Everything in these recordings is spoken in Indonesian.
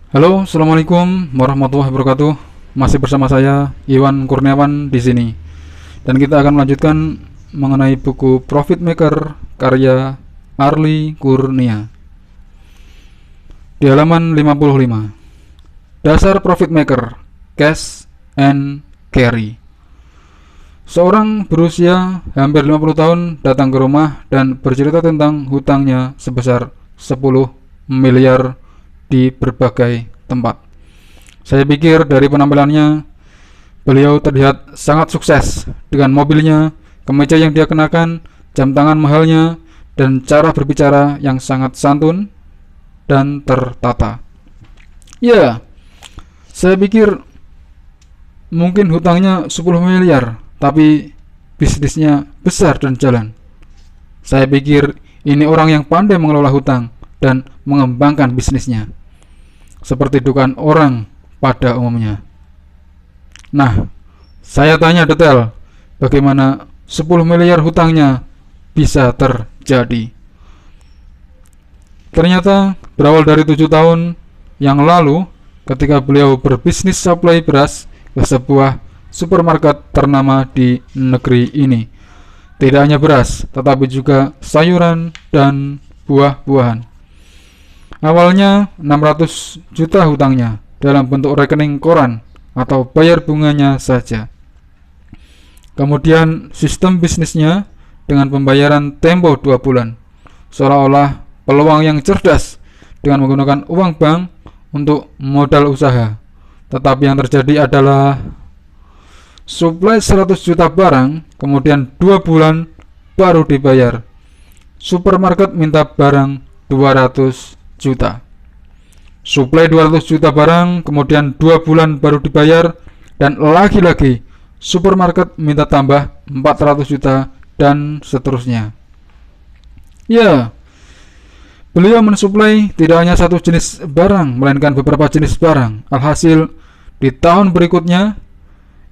Halo, assalamualaikum warahmatullahi wabarakatuh. Masih bersama saya Iwan Kurniawan di sini, dan kita akan melanjutkan mengenai buku Profit Maker karya Arli Kurnia. Di halaman 55, Dasar Profit Maker, Cash and Carry. Seorang berusia hampir 50 tahun datang ke rumah dan bercerita tentang hutangnya sebesar 10 miliar di berbagai tempat. Saya pikir dari penampilannya, beliau terlihat sangat sukses dengan mobilnya, kemeja yang dia kenakan, jam tangan mahalnya, dan cara berbicara yang sangat santun dan tertata. Ya, saya pikir mungkin hutangnya 10 miliar, tapi bisnisnya besar dan jalan. Saya pikir ini orang yang pandai mengelola hutang dan mengembangkan bisnisnya, seperti dugaan orang pada umumnya. Nah, saya tanya detail bagaimana 10 miliar hutangnya bisa terjadi. Ternyata berawal dari 7 tahun yang lalu ketika beliau berbisnis suplai beras ke sebuah supermarket ternama di negeri ini. Tidak hanya beras, tetapi juga sayuran dan buah-buahan. Awalnya 600 juta hutangnya dalam bentuk rekening koran atau bayar bunganya saja. Kemudian sistem bisnisnya dengan pembayaran tempo 2 bulan, seolah-olah peluang yang cerdas dengan menggunakan uang bank untuk modal usaha. Tetapi yang terjadi adalah suplai 100 juta barang, kemudian 2 bulan baru dibayar. Supermarket minta barang 200 juta. Suplai 200 juta barang, kemudian 2 bulan baru dibayar, dan lagi-lagi supermarket minta tambah 400 juta, dan seterusnya. Ya, beliau mensuplai tidak hanya satu jenis barang, melainkan beberapa jenis barang. Alhasil, di tahun berikutnya,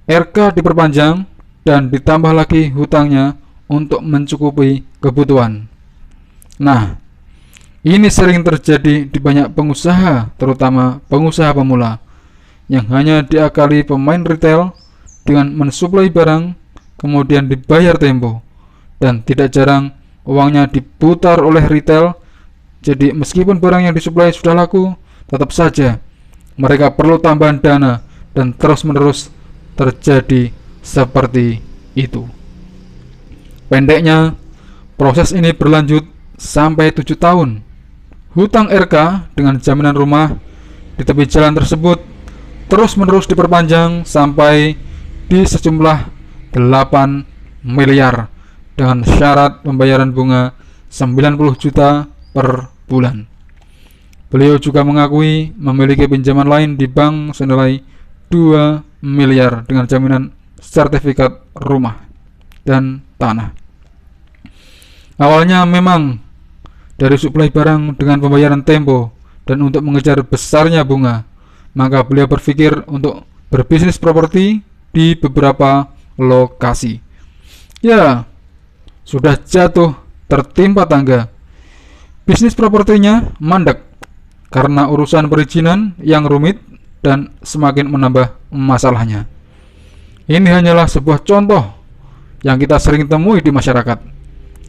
RK diperpanjang dan ditambah lagi hutangnya untuk mencukupi kebutuhan. Nah, ini sering terjadi di banyak pengusaha, terutama pengusaha pemula, yang hanya diakali pemain retail dengan mensuplai barang, kemudian dibayar tempo, dan tidak jarang uangnya diputar oleh retail. Jadi meskipun barang yang disuplai sudah laku, tetap saja mereka perlu tambahan dana, dan terus-menerus terjadi seperti itu. Pendeknya, proses ini berlanjut sampai 7 tahun. Hutang RK dengan jaminan rumah di tepi jalan tersebut terus-menerus diperpanjang sampai di sejumlah 8 miliar dengan syarat pembayaran bunga 90 juta per bulan. Beliau juga mengakui memiliki pinjaman lain di bank senilai 2 miliar dengan jaminan sertifikat rumah dan tanah. Awalnya memang dari suplai barang dengan pembayaran tempo dan untuk mengejar besarnya bunga, maka beliau berpikir untuk berbisnis properti di beberapa lokasi. Ya, sudah jatuh tertimpa tangga. Bisnis propertinya mandek karena urusan perizinan yang rumit dan semakin menambah masalahnya. Ini hanyalah sebuah contoh yang kita sering temui di masyarakat,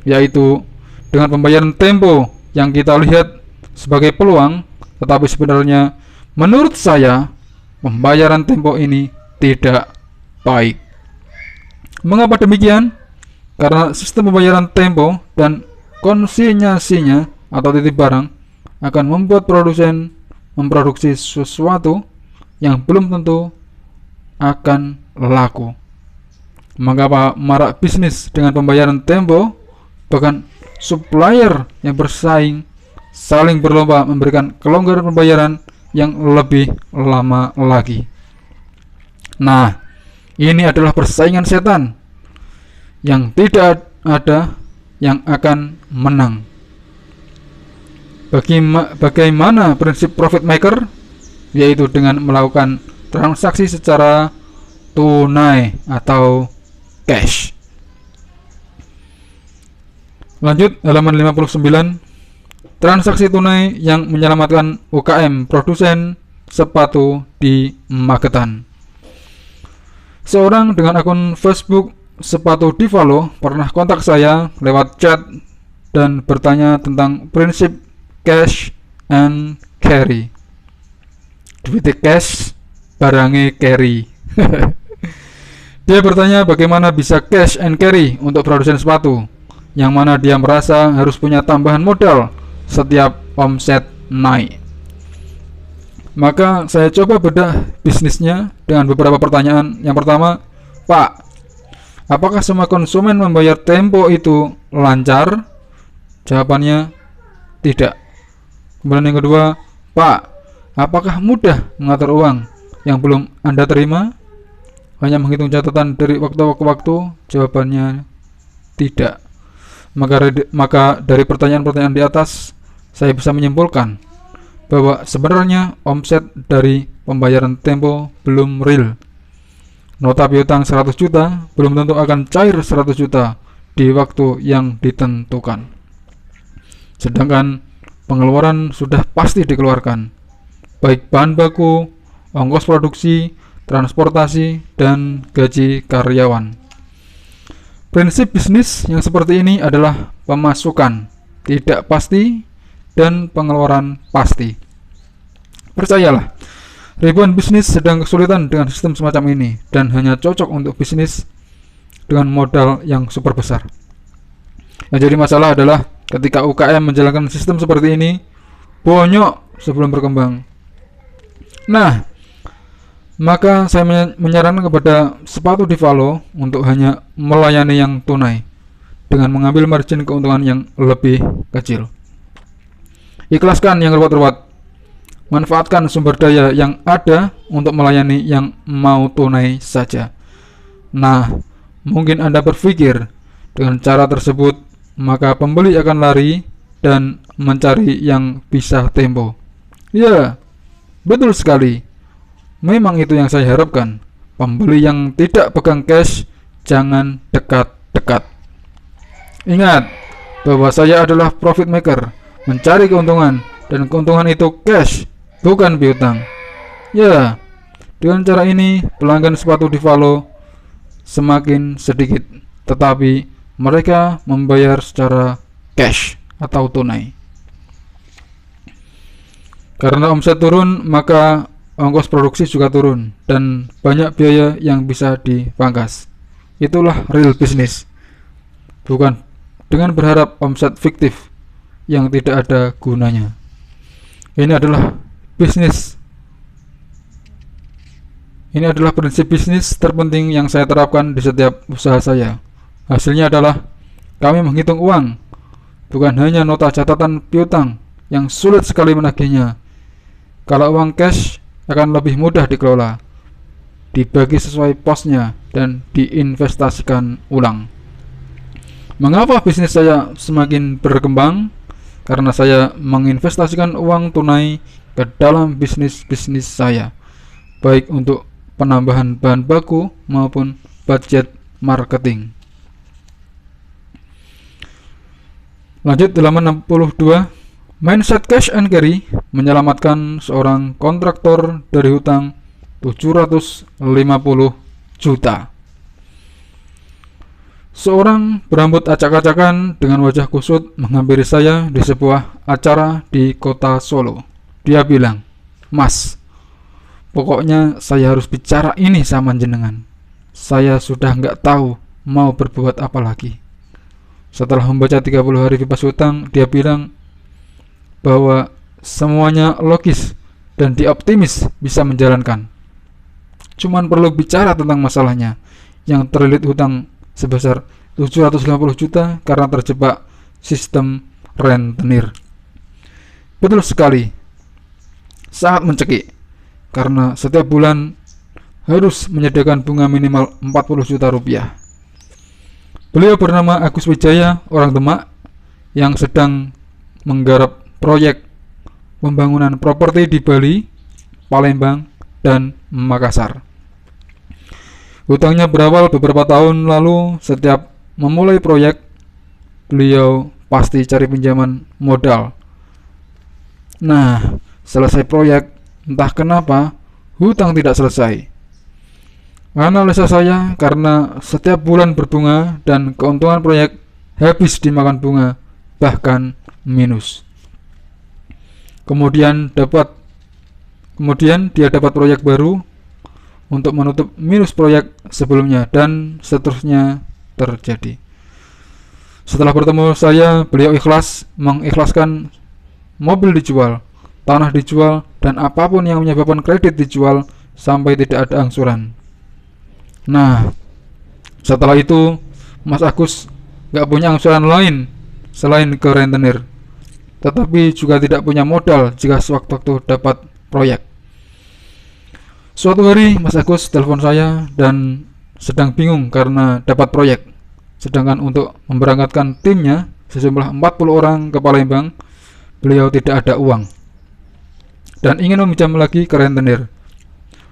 yaitu dengan pembayaran tempo yang kita lihat sebagai peluang, tetapi sebenarnya menurut saya pembayaran tempo ini tidak baik. Mengapa demikian? Karena sistem pembayaran tempo dan konsinyasinya atau titip barang akan membuat produsen memproduksi sesuatu yang belum tentu akan laku. Mengapa marak bisnis dengan pembayaran tempo? Bahkan supplier yang bersaing saling berlomba memberikan kelonggaran pembayaran yang lebih lama lagi. Nah, ini adalah persaingan setan yang tidak ada yang akan menang. Bagaimana prinsip profit maker? Yaitu dengan melakukan transaksi secara tunai atau cash. Lanjut halaman 59. Transaksi tunai yang menyelamatkan UKM produsen sepatu di Magetan. Seorang dengan akun Facebook sepatu di Valo pernah kontak saya lewat chat dan bertanya tentang prinsip cash and carry. Duit cash, barangnya carry. Dia bertanya bagaimana bisa cash and carry untuk produsen sepatu, yang mana dia merasa harus punya tambahan modal setiap omset naik. Maka saya coba bedah bisnisnya dengan beberapa pertanyaan. Yang pertama, Pak, apakah semua konsumen membayar tempo itu lancar? Jawabannya tidak. Kemudian yang kedua, Pak, apakah mudah mengatur uang yang belum Anda terima? Hanya menghitung catatan dari waktu ke waktu? Jawabannya tidak. Maka dari pertanyaan-pertanyaan di atas, saya bisa menyimpulkan bahwa sebenarnya omset dari pembayaran tempo belum real. Nota piutang 100 juta belum tentu akan cair 100 juta di waktu yang ditentukan. Sedangkan pengeluaran sudah pasti dikeluarkan, baik bahan baku, ongkos produksi, transportasi, dan gaji karyawan. Prinsip bisnis yang seperti ini adalah pemasukan tidak pasti dan pengeluaran pasti. Percayalah, ribuan bisnis sedang kesulitan dengan sistem semacam ini dan hanya cocok untuk bisnis dengan modal yang super besar. Yang jadi masalah adalah ketika UKM menjalankan sistem seperti ini, bonyok sebelum berkembang. Nah, maka saya menyarankan kepada sepatu di Valo untuk hanya melayani yang tunai dengan mengambil margin keuntungan yang lebih kecil. Ikhlaskan yang ruwet-ruwet, manfaatkan sumber daya yang ada untuk melayani yang mau tunai saja. Nah, mungkin Anda berpikir dengan cara tersebut maka pembeli akan lari dan mencari yang bisa tempo. Ya, betul sekali. Memang itu yang saya harapkan. Pembeli yang tidak pegang cash jangan dekat-dekat. Ingat bahwa saya adalah profit maker, mencari keuntungan, dan keuntungan itu cash, bukan piutang. Ya, dengan cara ini pelanggan sepatu di Valo semakin sedikit, tetapi mereka membayar secara cash atau tunai. Karena omset turun, maka ongkos produksi juga turun dan banyak biaya yang bisa dipangkas. Itulah real business, bukan dengan berharap omset fiktif yang tidak ada gunanya. Ini adalah bisnis. Ini adalah prinsip bisnis terpenting yang saya terapkan di setiap usaha saya. Hasilnya adalah kami menghitung uang, bukan hanya nota catatan piutang yang sulit sekali menagihnya. Kalau uang cash akan lebih mudah dikelola, dibagi sesuai posnya, dan diinvestasikan ulang. Mengapa bisnis saya semakin berkembang? Karena saya menginvestasikan uang tunai ke dalam bisnis saya, baik untuk penambahan bahan baku maupun budget marketing. Lanjut halaman 62. Mindset cash and carry menyelamatkan seorang kontraktor dari hutang 750 juta. Seorang berambut acak-acakan dengan wajah kusut menghampiri saya di sebuah acara di kota Solo. Dia bilang, "Mas, pokoknya saya harus bicara ini sama jenengan. Saya sudah nggak tahu mau berbuat apa lagi." Setelah membaca 30 hari bebas hutang, dia bilang bahwa semuanya logis dan dioptimis bisa menjalankan. Cuman perlu bicara tentang masalahnya yang terlilit hutang sebesar 750 juta karena terjebak sistem rentenir. Betul sekali, sangat mencekik karena setiap bulan harus menyediakan bunga minimal 40 juta rupiah. Beliau bernama Agus Wijaya, orang Demak yang sedang menggarap proyek pembangunan properti di Bali, Palembang, dan Makassar. Hutangnya berawal beberapa tahun lalu. Setiap memulai proyek, beliau pasti cari pinjaman modal. Nah, selesai proyek, entah kenapa hutang tidak selesai. Analisa saya, karena setiap bulan berbunga dan keuntungan proyek habis dimakan bunga, bahkan minus. Kemudian dia dapat proyek baru untuk menutup minus proyek sebelumnya, dan seterusnya terjadi. Setelah bertemu saya, beliau mengikhlaskan mobil dijual, tanah dijual, dan apapun yang menyebabkan kredit dijual sampai tidak ada angsuran. Nah, setelah itu Mas Agus gak punya angsuran lain selain ke rentenir, tetapi juga tidak punya modal jika sewaktu-waktu dapat proyek. Suatu hari Mas Agus telepon saya dan sedang bingung karena dapat proyek, sedangkan untuk memberangkatkan timnya sejumlah 40 orang ke Palembang, beliau tidak ada uang dan ingin meminjam lagi ke rentenir,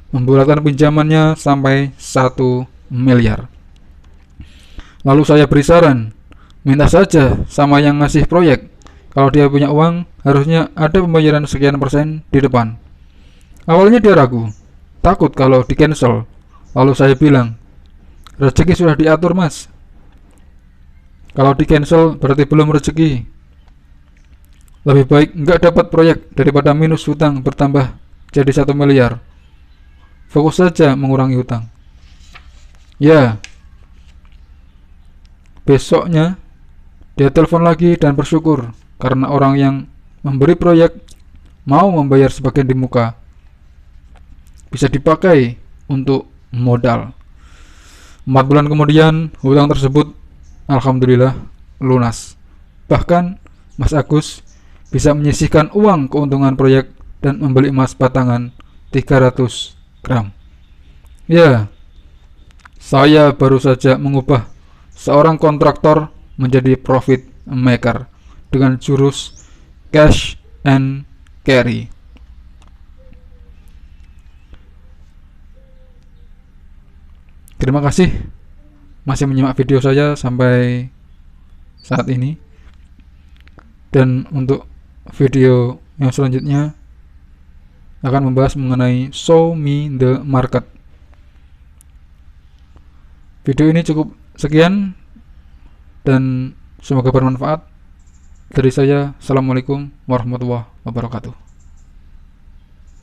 membulatkan pinjamannya sampai 1 miliar. Lalu saya beri saran, minta saja sama yang ngasih proyek, kalau dia punya uang harusnya ada pembayaran sekian persen di depan. Awalnya dia ragu, takut kalau di cancel. Lalu saya bilang, rezeki sudah diatur mas, kalau di cancel berarti belum rezeki. Lebih baik nggak dapat proyek daripada minus hutang bertambah jadi 1 miliar. Fokus saja mengurangi hutang. Ya, besoknya dia telepon lagi dan bersyukur karena orang yang memberi proyek mau membayar sebagian di muka, bisa dipakai untuk modal. 4 bulan kemudian hutang tersebut alhamdulillah lunas. Bahkan Mas Agus bisa menyisihkan uang keuntungan proyek dan membeli emas batangan 300 gram. Ya, saya baru saja mengubah seorang kontraktor menjadi profit maker dengan jurus cash and carry. Terima kasih masih menyimak video saya sampai saat ini. Dan untuk video yang selanjutnya akan membahas mengenai show me the market. Video ini cukup sekian dan semoga bermanfaat. Dari saya, assalamualaikum warahmatullahi wabarakatuh.